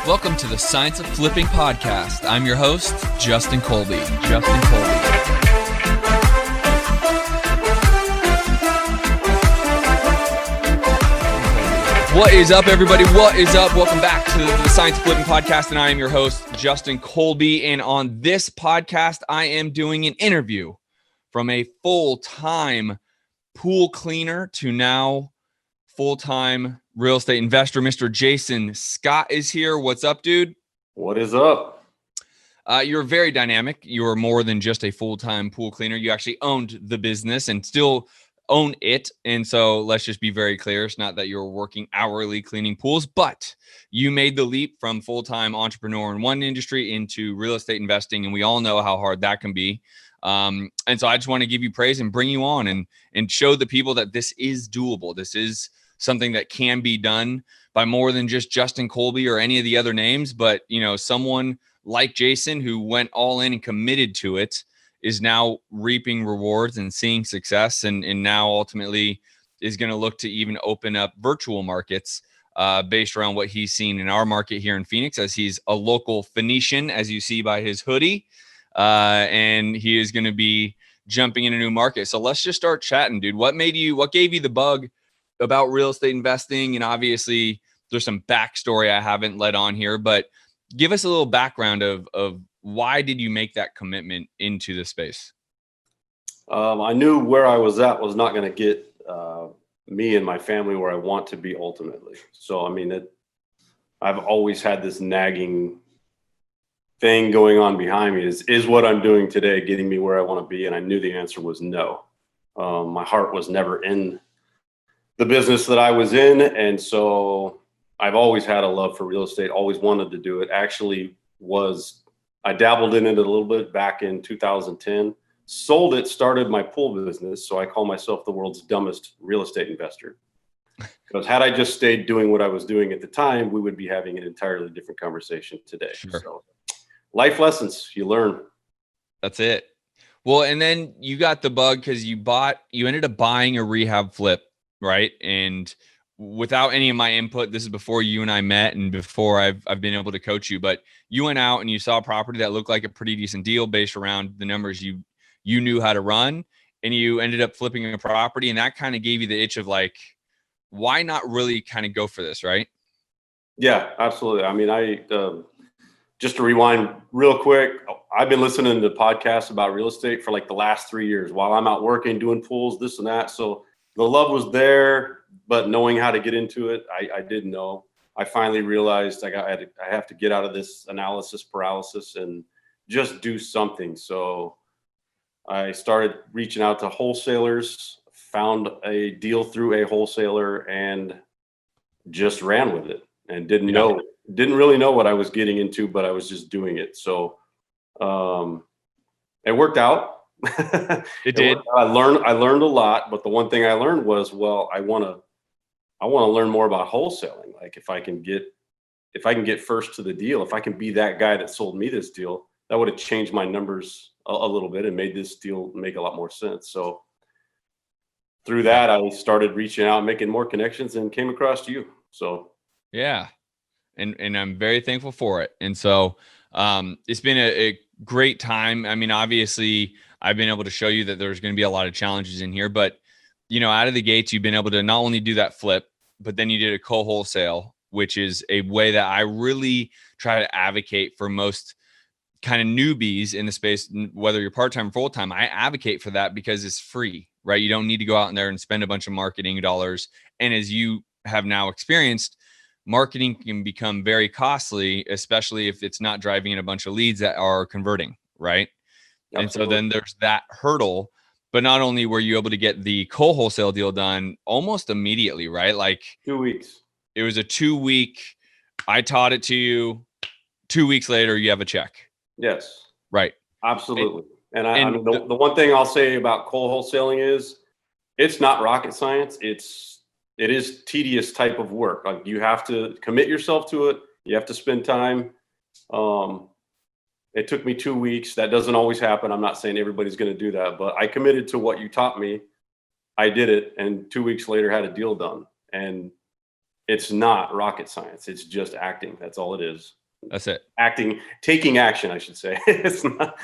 Welcome to the Science of Flipping podcast. I'm your host, Justin Colby. What is up, everybody? What is up? Welcome back to the Science of Flipping podcast, and I am your host, Justin Colby. And on this podcast, I am doing an interview from a full-time pool cleaner to now full-time real estate investor. Mr. Jason Scott is here. What's up, dude? What is up? You're very dynamic. You're more than just a full-time pool cleaner. You actually owned the business and still own it. And so let's just be very clear. It's not that you're working hourly cleaning pools, but you made the leap from full-time entrepreneur in one industry into real estate investing. And we all know how hard that can be. And so I just want to give you praise and bring you on and show the people that this is doable. This is something that can be done by more than just Justin Colby or any of the other names, but someone like Jason who went all in and committed to it is now reaping rewards and seeing success, and now ultimately is going to look to even open up virtual markets based around what he's seen in our market here in Phoenix, as he's a local Phoenician, as you see by his hoodie, and he is going to be jumping in a new market. So let's just start chatting, dude. What gave you the bug about real estate investing? And obviously there's some backstory I haven't let on here, but give us a little background of why did you make that commitment into the space? I knew where I was at was not going to get me and my family where I want to be ultimately. So, I've always had this nagging thing going on behind me. Is what I'm doing today getting me where I want to be? And I knew the answer was no. My heart was never in the business that I was in. And so I've always had a love for real estate, always wanted to do it. I dabbled in it a little bit back in 2010, sold it, started my pool business. So I call myself the world's dumbest real estate investor. Because had I just stayed doing what I was doing at the time, we would be having an entirely different conversation today. Sure. So life lessons you learn. That's it. Well, and then you got the bug because you ended up buying a rehab flip, right? And without any of my input, this is before you and I met and before I've been able to coach you, but you went out and you saw a property that looked like a pretty decent deal based around the numbers you knew how to run, and you ended up flipping a property, and that kind of gave you the itch of like, why not really kind of go for this, right? Yeah, absolutely. Just to rewind real quick, I've been listening to podcasts about real estate for like the last 3 years while I'm out working, doing pools, this and that. So the love was there, but knowing how to get into it, I didn't know. I finally realized I have to get out of this analysis paralysis and just do something. So I started reaching out to wholesalers, found a deal through a wholesaler, and just ran with it and didn't really know what I was getting into, but I was just doing it. So it worked out. It did. I learned a lot, but the one thing I learned was, well, I want to learn more about wholesaling. Like if I can get first to the deal, if I can be that guy that sold me this deal, that would have changed my numbers a little bit and made this deal make a lot more sense. So through that, I started reaching out, making more connections, and came across you. So yeah, and I'm very thankful for it. And so it's been a great time. Obviously, I've been able to show you that there's going to be a lot of challenges in here, but out of the gates, you've been able to not only do that flip, but then you did a co-wholesale, which is a way that I really try to advocate for most kind of newbies in the space, whether you're part-time or full-time. I advocate for that because it's free, right? You don't need to go out in there and spend a bunch of marketing dollars. And as you have now experienced, marketing can become very costly, especially if it's not driving in a bunch of leads that are converting, right? Absolutely. And so then there's that hurdle. But not only were you able to get the co-wholesale deal done almost immediately, right? Like 2 weeks. It was a 2-week, I taught it to you. 2 weeks later, you have a check. Yes. Right. Absolutely. The one thing I'll say about co-wholesaling is it's not rocket science. It is tedious type of work. Like you have to commit yourself to it. You have to spend time. It took me 2 weeks. That doesn't always happen. I'm not saying everybody's going to do that, but I committed to what you taught me. I did it, and 2 weeks later had a deal done. And It's not rocket science. It's just acting. That's all it is. That's it. Acting, taking action, I should say. It's not.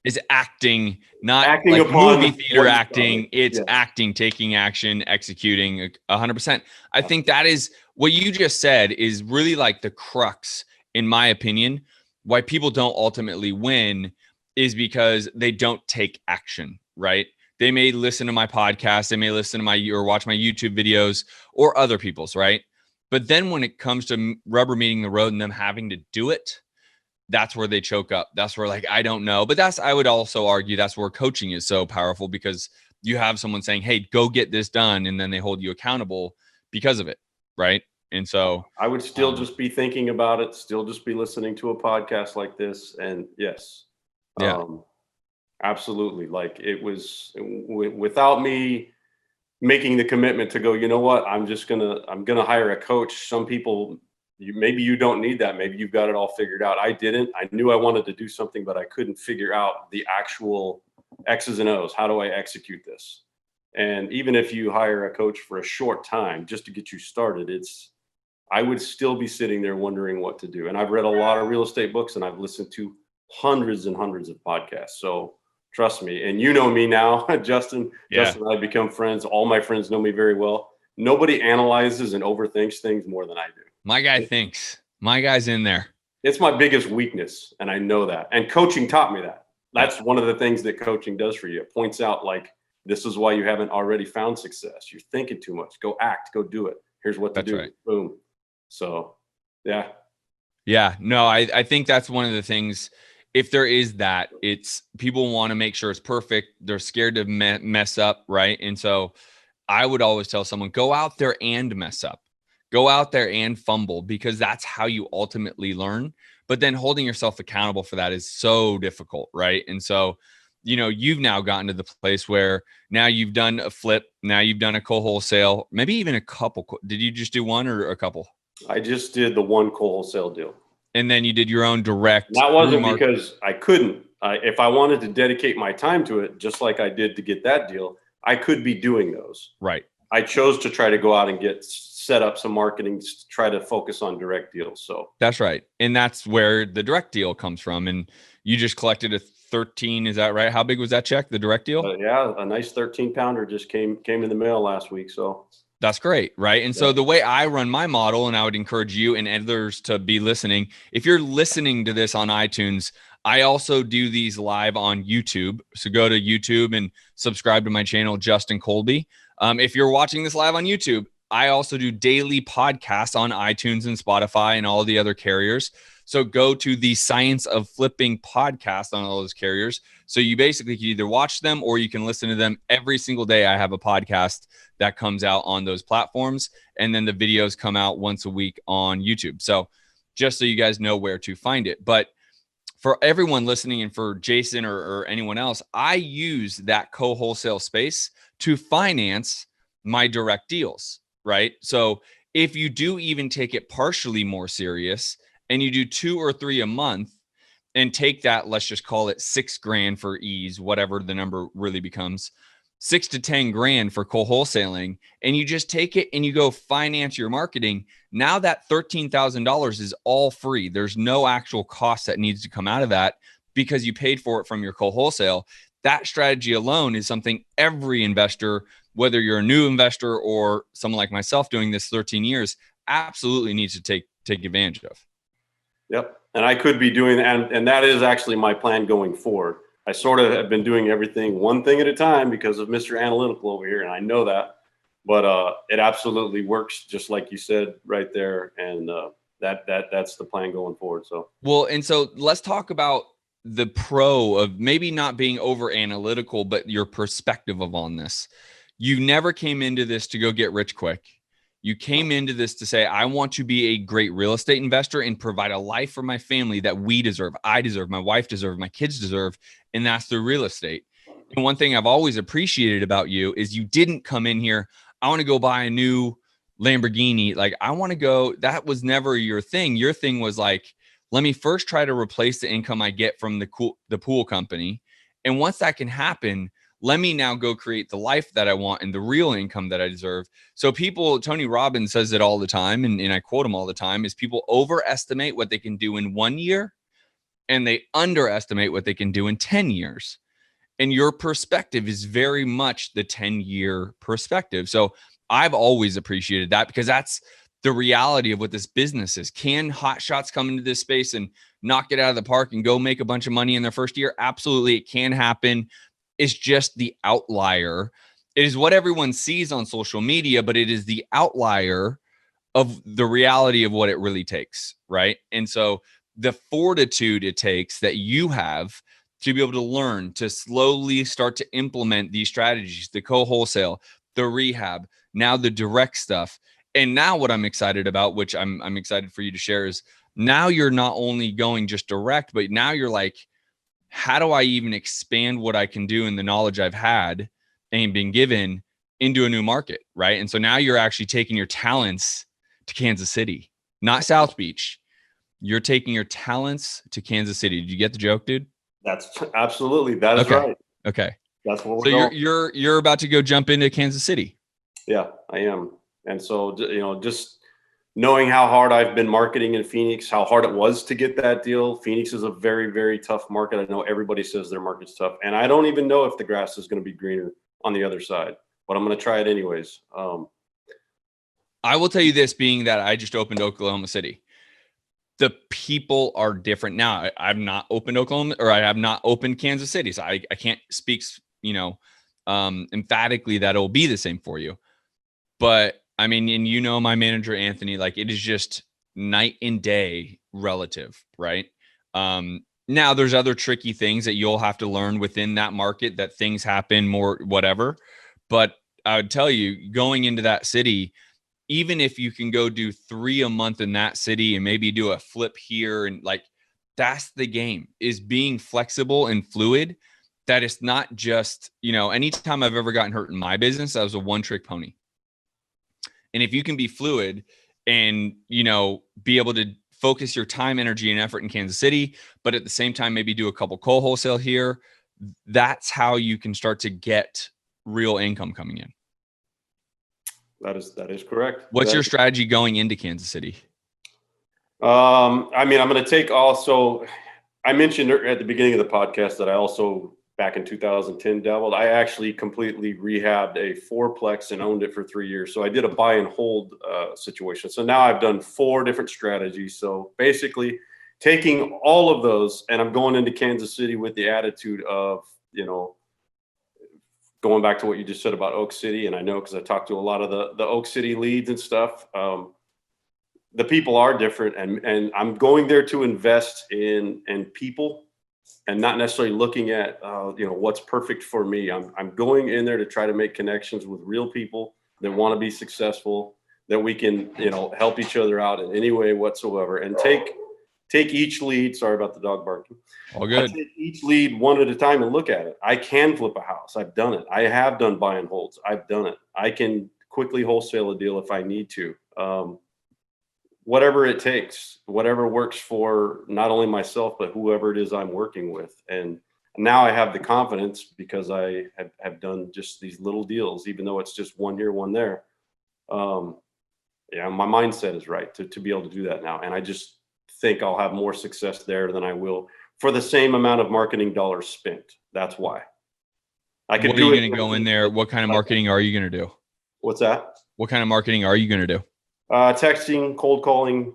Is acting, not Acting like upon movie theater what you acting. started. It's Yeah. acting, taking action, executing 100%. I think that is what you just said is really like the crux, in my opinion, why people don't ultimately win is because they don't take action, right? They may listen to my podcast, they may listen to my or watch my YouTube videos or other people's, right? But then when it comes to rubber meeting the road and them having to do it, that's where they choke up. That's where like, I don't know. But I would also argue that's where coaching is so powerful because you have someone saying, hey, go get this done. And then they hold you accountable because of it. Right. And so I would still just be thinking about it, still just be listening to a podcast like this. And yes, yeah, absolutely. Like it was without me making the commitment to go, you know what, I'm going to hire a coach. Some people, maybe you don't need that. Maybe you've got it all figured out. I didn't. I knew I wanted to do something, but I couldn't figure out the actual X's and O's. How do I execute this? And even if you hire a coach for a short time just to get you started, I would still be sitting there wondering what to do. And I've read a lot of real estate books and I've listened to hundreds and hundreds of podcasts. So trust me. And you know me now, Justin. Yeah. Justin and I become friends. All my friends know me very well. Nobody analyzes and overthinks things more than I do. My guy thinks. My guy's in there. It's my biggest weakness, and I know that. And coaching taught me that. That's one of the things that coaching does for you. It points out, like, this is why you haven't already found success. You're thinking too much. Go act. Go do it. Here's what to do. Right. Boom. So, yeah. Yeah. No, I think that's one of the things. If there is that, it's people want to make sure it's perfect. They're scared to mess up, right? And so I would always tell someone, go out there and mess up. Go out there and fumble because that's how you ultimately learn. But then holding yourself accountable for that is so difficult, right? And so, you've now gotten to the place where now you've done a flip, now you've done a co-wholesale, maybe even a couple. Did you just do one or a couple? I just did the one co-wholesale deal. And then you did your own direct. That wasn't because I couldn't. If I wanted to dedicate my time to it, just like I did to get that deal, I could be doing those. Right. I chose to try to go out and set up some marketing, try to focus on direct deals. So that's right. And that's where the direct deal comes from. And you just collected a 13. Is that right? How big was that check? The direct deal? Yeah. A nice 13-pounder just came in the mail last week. So that's great. Right. And so the way I run my model, and I would encourage you and others to be listening, if you're listening to this on iTunes, I also do these live on YouTube. So go to YouTube and subscribe to my channel, Justin Colby. If you're watching this live on YouTube, I also do daily podcasts on iTunes and Spotify and all the other carriers. So go to the Science of Flipping podcast on all those carriers. So you basically can either watch them or you can listen to them every single day. I have a podcast that comes out on those platforms, and then the videos come out once a week on YouTube. So just so you guys know where to find it. But for everyone listening and for Jason or anyone else, I use that co-wholesale space to finance my direct deals, right? So if you do even take it partially more serious and you do 2 or 3 a month and take that, let's just call it $6,000 for ease, whatever the number really becomes, 6 to 10 grand for co-wholesaling, and you just take it and you go finance your marketing. Now that $13,000 is all free. There's no actual cost that needs to come out of that because you paid for it from your co-wholesale. That strategy alone is something every investor, whether you're a new investor or someone like myself doing this 13 years, absolutely needs to take advantage of. Yep. And I could be doing that. And that is actually my plan going forward. I sort of have been doing everything one thing at a time because of Mr. Analytical over here. And I know that, but it absolutely works just like you said right there. And that's the plan going forward. So, well, and so let's talk about the pro of maybe not being over analytical, but your perspective on this. You never came into this to go get rich quick. You came into this to say, I want to be a great real estate investor and provide a life for my family that we deserve, I deserve, my wife deserves, my kids deserve, and that's through real estate. And one thing I've always appreciated about you is you didn't come in here, I want to go buy a new Lamborghini. Like, I want to go, that was never your thing. Your thing was like, let me first try to replace the income I get from the pool company. And once that can happen, let me now go create the life that I want and the real income that I deserve. So people, Tony Robbins says it all the time, and I quote him all the time, is people overestimate what they can do in 1 year and they underestimate what they can do in 10 years. And your perspective is very much the 10-year perspective. So I've always appreciated that, because that's the reality of what this business is. Can hot shots come into this space and knock it out of the park and go make a bunch of money in their first year? Absolutely, it can happen. It's just the outlier. It is what everyone sees on social media, but it is the outlier of the reality of what it really takes, right? And so the fortitude it takes that you have to be able to learn to slowly start to implement these strategies, the co-wholesale, the rehab, now the direct stuff. And now what I'm excited about, which I'm excited for you to share, is now you're not only going just direct, but now you're like, how do I even expand what I can do and the knowledge I've had and been given into a new market, right? And so now you're actually taking your talents to Kansas City, not South Beach. You're taking your talents to Kansas City. Did you get the joke, dude? That's absolutely, that is right. Okay. That's what we're so going. you're about to go jump into Kansas City. Yeah, I am. And so, just knowing how hard I've been marketing in Phoenix, how hard it was to get that deal. Phoenix is a very, very tough market. I know everybody says their market's tough, and I don't even know if the grass is going to be greener on the other side, but I'm going to try it anyways. I will tell you this, being that I just opened Oklahoma City. The people are different now. I've not opened Oklahoma, or I have not opened Kansas City. So I can't speak, emphatically that it'll be the same for you. But I mean, and my manager, Anthony, like, it is just night and day relative, right? Now there's other tricky things that you'll have to learn within that market, that things happen more, whatever. But I would tell you, going into that city, even if you can go do 3 a month in that city and maybe do a flip here, and like, that's the game, is being flexible and fluid. That it's not just, anytime I've ever gotten hurt in my business, I was a one-trick pony. And if you can be fluid and, be able to focus your time, energy, and effort in Kansas City, but at the same time, maybe do a couple co-wholesale here, that's how you can start to get real income coming in. That is correct. What's your strategy going into Kansas City? I'm going to take also, I mentioned at the beginning of the podcast that I also, back in 2010, dabbled. I actually completely rehabbed a 4-plex and owned it for 3 years. So I did a buy and hold situation. So now I've done 4 different strategies. So basically taking all of those, and I'm going into Kansas City with the attitude of, going back to what you just said about Oak City, and I know because I talked to a lot of the Oak City leads and stuff. The people are different, and I'm going there to invest in people, and not necessarily looking at what's perfect for me. I'm going in there to try to make connections with real people that want to be successful, that we can help each other out in any way whatsoever, and take each lead. Sorry about the dog barking. All good. Take each lead one at a time and look at it. I can flip a house. I've done it. I have done buy and holds. I've done it. I can quickly wholesale a deal if I need to. Whatever it takes, whatever works for not only myself, but whoever it is I'm working with. And now I have the confidence, because I have done just these little deals, even though it's just one here, one there. My mindset is right to be able to do that now. And I just think I'll have more success there than I will for the same amount of marketing dollars spent. That's why. What are you going to go in there? What kind of marketing are you going to do? What's that? What kind of marketing are you going to do? Texting, cold calling.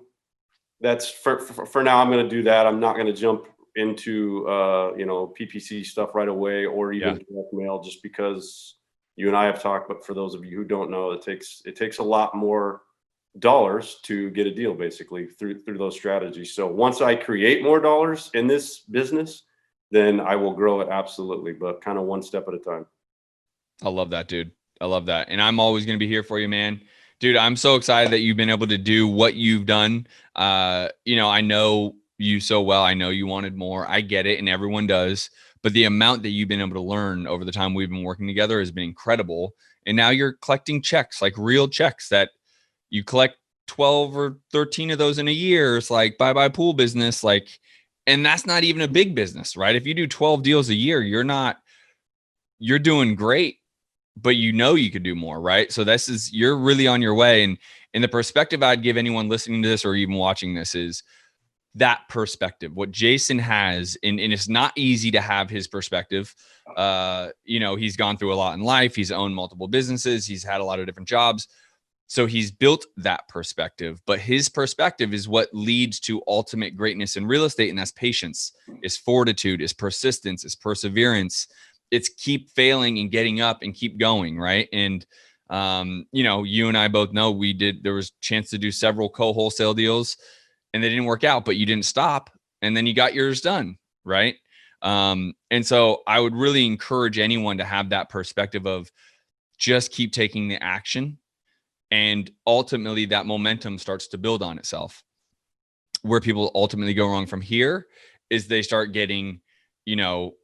That's for now. I'm going to do that. I'm not going to jump into PPC stuff right away, or even direct mail, just because you and I have talked. But for those of you who don't know, it takes a lot more dollars to get a deal, basically, through those strategies. So once I create more dollars in this business, then I will grow it, absolutely, but kind of one step at a time. I love that, dude. I love that. And I'm always going to be here for you, man. Dude, I'm so excited that you've been able to do what you've done. I know you so well. I know you wanted more. I get it, and everyone does. But the amount that you've been able to learn over the time we've been working together has been incredible. And now you're collecting checks, like real checks, that you collect 12 or 13 of those in a year. It's like bye-bye pool business. And that's not even a big business, right? If you do 12 deals a year, you're not you're doing great, but you know you could do more, right? So you're really on your way. And the perspective I'd give anyone listening to this or even watching this is that perspective, what Jason has, and it's not easy to have his perspective. He's gone through a lot in life. He's owned multiple businesses. He's had a lot of different jobs. So he's built that perspective, but his perspective is what leads to ultimate greatness in real estate. And that's patience, is fortitude, is persistence, is perseverance. It's keep failing and getting up and keep going. Right. And, you and I both know there was a chance to do several co-wholesale deals and they didn't work out, but you didn't stop. And then you got yours done. Right. And so I would really encourage anyone to have that perspective of just keep taking the action. And ultimately that momentum starts to build on itself. Where people ultimately go wrong from here is they start getting,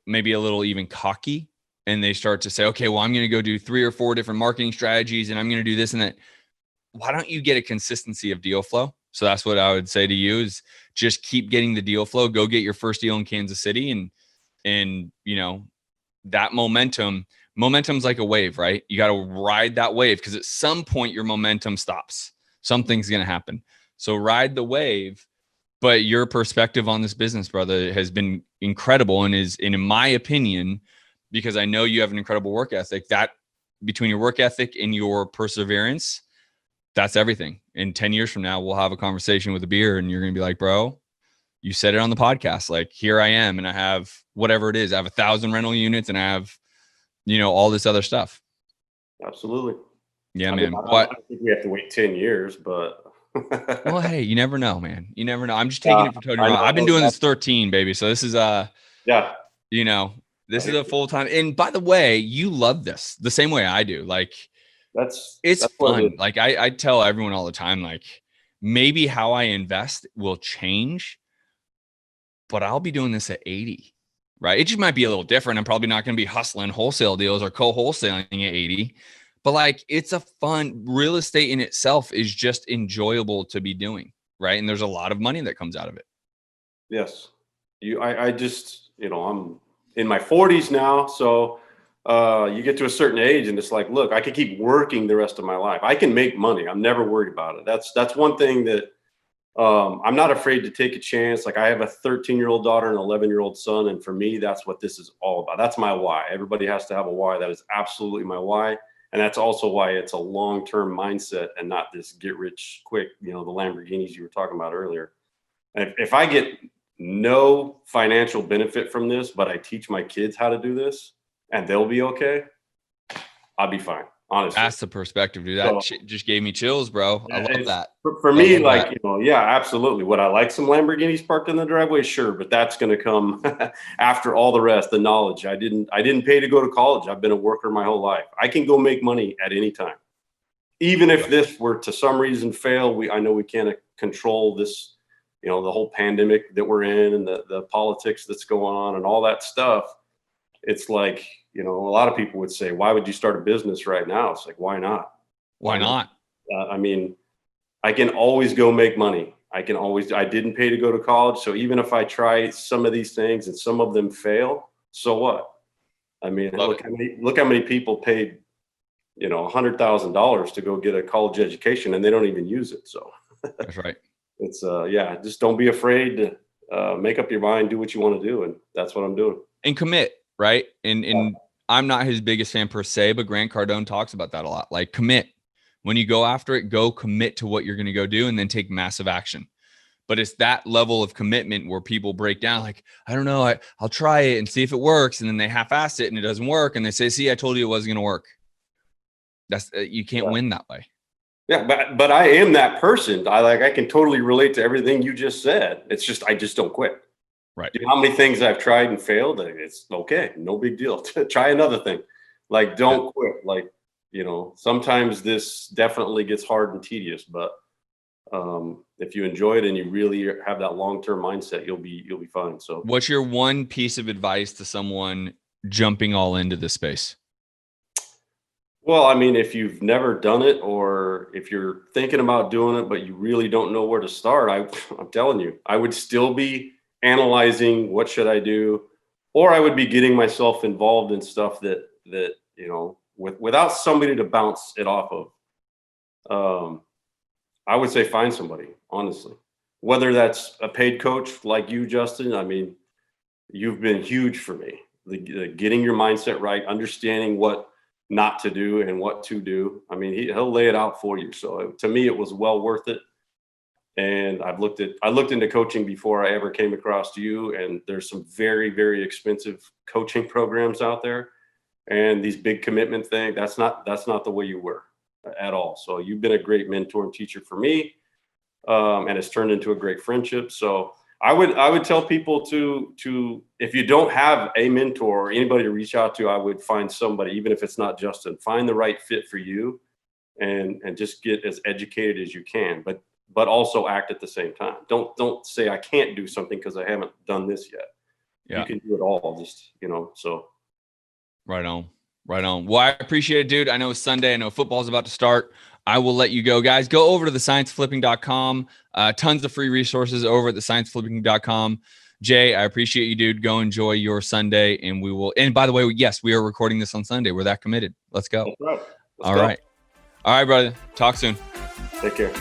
maybe a little even cocky, and they start to say, okay, well, I'm going to go do 3 or 4 different marketing strategies and I'm going to do this and that. Why don't you get a consistency of deal flow? So that's what I would say to you is just keep getting the deal flow. Go get your first deal in Kansas City. And that momentum's like a wave, right? You got to ride that wave because at some point your momentum stops. Something's going to happen. So ride the wave. But your perspective on this business, brother, has been incredible and in my opinion, because I know you have an incredible work ethic, that between your work ethic and your perseverance, that's everything. In 10 years from now, we'll have a conversation with a beer and you're going to be like, bro, you said it on the podcast. Like, here I am. And I have whatever it is. I have 1,000 rental units and I have, all this other stuff. Absolutely. Yeah, I man. mean, I think we have to wait 10 years, but. Well, hey, you never know, man. You never know. I'm just taking it for total. I've been doing this 13, baby. So this is this is a full-time. And by the way, you love this the same way I do. Like, it's fun. Like I tell everyone all the time, like maybe how I invest will change, but I'll be doing this at 80, right? It just might be a little different. I'm probably not going to be hustling wholesale deals or co-wholesaling at 80, but like, it's a fun real estate in itself is just enjoyable to be doing. Right. And there's a lot of money that comes out of it. Yes. I just, I'm in my 40s now. So, you get to a certain age and it's like, look, I can keep working the rest of my life. I can make money. I'm never worried about it. That's one thing that I'm not afraid to take a chance. Like I have a 13-year-old daughter and an 11-year-old son. And for me, that's what this is all about. That's my why. Everybody has to have a why. That is absolutely my why. And that's also why it's a long-term mindset and not this get rich quick, the Lamborghinis you were talking about earlier. And if I get no financial benefit from this, but I teach my kids how to do this, and they'll be okay, I'll be fine, honestly. That's the perspective, dude. That just gave me chills, bro. I love that. For me, like, yeah, absolutely. Would I like some Lamborghinis parked in the driveway? Sure. But that's going to come after all the rest, the knowledge. I didn't pay to go to college. I've been a worker my whole life. I can go make money at any time. Even if this were to some reason fail, I know we can't control this, the whole pandemic that we're in and the politics that's going on and all that stuff. It's like, a lot of people would say, why would you start a business right now? It's like, why not? Why not? I mean, I can always go make money. I didn't pay to go to college. So even if I try some of these things and some of them fail, so what? I mean, look how many people paid, $100,000 to go get a college education and they don't even use it. So that's right. It's just don't be afraid to make up your mind, do what you want to do. And that's what I'm doing. And commit. Right. And I'm not his biggest fan per se, but Grant Cardone talks about that a lot. Like commit. When you go after it, go commit to what you're going to go do and then take massive action. But it's that level of commitment where people break down. Like, I don't know, I'll try it and see if it works. And then they half-ass it and it doesn't work. And they say, see, I told you it wasn't going to work. You can't win that way. Yeah. But I am that person. I can totally relate to everything you just said. It's just, I just don't quit. Right. You know how many things I've tried and failed? It's okay. No big deal. Try another thing. Like, don't quit. Like, sometimes this definitely gets hard and tedious, but if you enjoy it and you really have that long-term mindset, you'll be fine. So what's your one piece of advice to someone jumping all into this space? Well, I mean, if you've never done it or if you're thinking about doing it, but you really don't know where to start, I'm telling you, I would still be analyzing what should I do, or I would be getting myself involved in stuff that that, you know, without somebody to bounce it off of, I would say find somebody, honestly. Whether that's a paid coach like you, Justin, I mean, you've been huge for me. The getting your mindset right, understanding what not to do and what to do. I mean, he'll lay it out for you. So to me, it was well worth it. And I looked into coaching before I ever came across you. And there's some very, very expensive coaching programs out there. And these big commitment thing, that's not the way you were at all. So you've been a great mentor and teacher for me. And it's turned into a great friendship. So I would tell people to if you don't have a mentor or anybody to reach out to, I would find somebody, even if it's not Justin, find the right fit for you and just get as educated as you can, but also act at the same time. Don't say I can't do something because I haven't done this yet. Yeah. You can do it all, just, you know, so. Right on. Well, I appreciate it, dude. I know it's Sunday. I know football's about to start. I will let you go, guys. Go over to thescienceflipping.com. Tons of free resources over at thescienceflipping.com. Jay, I appreciate you, dude. Go enjoy your Sunday, and we will. And by the way, yes, we are recording this on Sunday. We're that committed. Let's go. That's right. All right, brother. Talk soon. Take care.